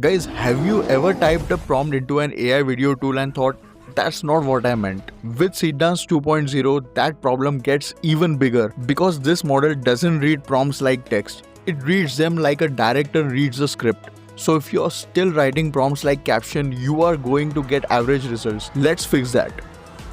Guys, have you ever typed a prompt into an AI video tool and thought, that's not what I meant? With Seedance 2.0, that problem gets even bigger because this model doesn't read prompts like text. It reads them like a director reads a script. So if you're still writing prompts like caption, you are going to get average results. Let's fix that.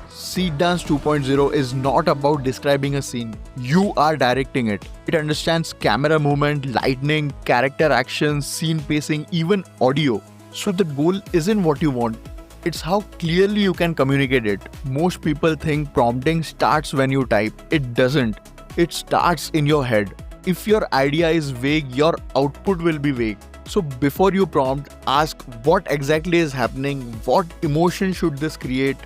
Seedance 2.0 is not about describing a scene. You are directing it. It understands camera movement, lighting, character actions, scene pacing, even audio. So the goal isn't what you want. It's how clearly you can communicate it. Most people think prompting starts when you type. It doesn't. It starts in your head. If your idea is vague, your output will be vague. So before you prompt, ask what exactly is happening, what emotion should this create,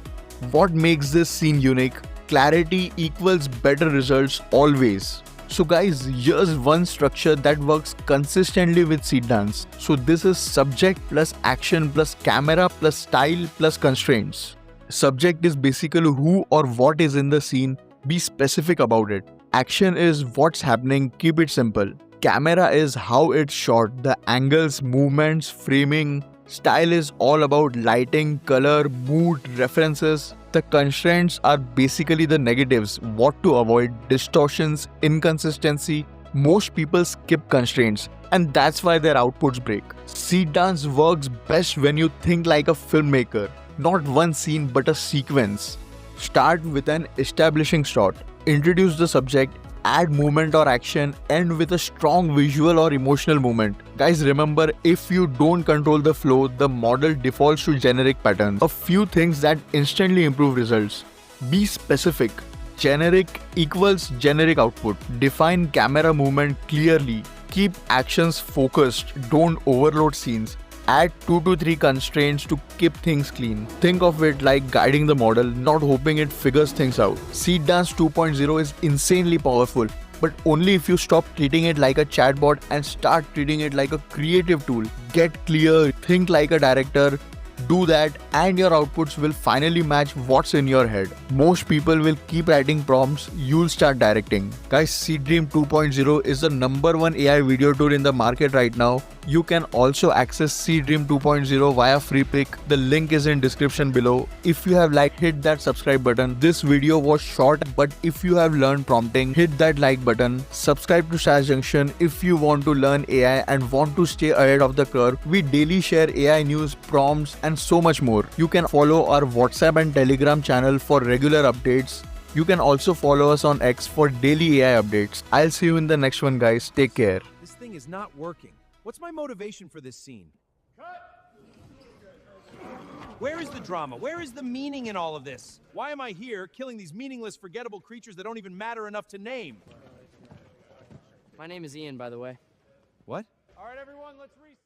what makes this scene unique. Clarity equals better results always. So guys, here's one structure that works consistently with Seedance. So this is subject plus action plus camera plus style plus constraints. Subject is basically who or what is in the scene. Be specific about it. Action is what's happening. Keep it simple. Camera is how it's shot, the angles, movements, framing. Style is all about lighting, color, mood, references. The constraints are basically the negatives, what to avoid, distortions, inconsistency. Most people skip constraints, and that's why their outputs break. Seedance works best when you think like a filmmaker, not one scene but a sequence. Start with an establishing shot, introduce the subject, add movement or action, end with a strong visual or emotional moment. Guys, remember, if you don't control the flow, the model defaults to generic patterns. A few things that instantly improve results. Be specific. Generic equals generic output. Define camera movement clearly. Keep actions focused. Don't overload scenes. Add 2 to 3 constraints to keep things clean. Think of it like guiding the model, not hoping it figures things out. Seedance 2.0 is insanely powerful, but only if you stop treating it like a chatbot and start treating it like a creative tool. Get clear, think like a director. Do that and your outputs will finally match what's in your head. Most people will keep writing prompts, you'll start directing. Guys, Seedream 2.0 is the #1 AI video tool in the market right now. You can also access Seedream 2.0 via free pick. The link is in description below. If you have liked, hit that subscribe button. This video was short, but if you have learned prompting, hit that like button. Subscribe to SaaS Junction if you want to learn AI and want to stay ahead of the curve. We daily share AI news, prompts, and so much more. You can follow our WhatsApp and Telegram channel for regular updates. You can also follow us on X for daily AI updates. I'll see you in the next one, guys. Take care. This thing is not working. What's my motivation for this scene? Cut! Where is the drama? Where is the meaning in all of this? Why am I here killing these meaningless, forgettable creatures that don't even matter enough to name? My name is Ian, by the way. What? All right, everyone, let's reset.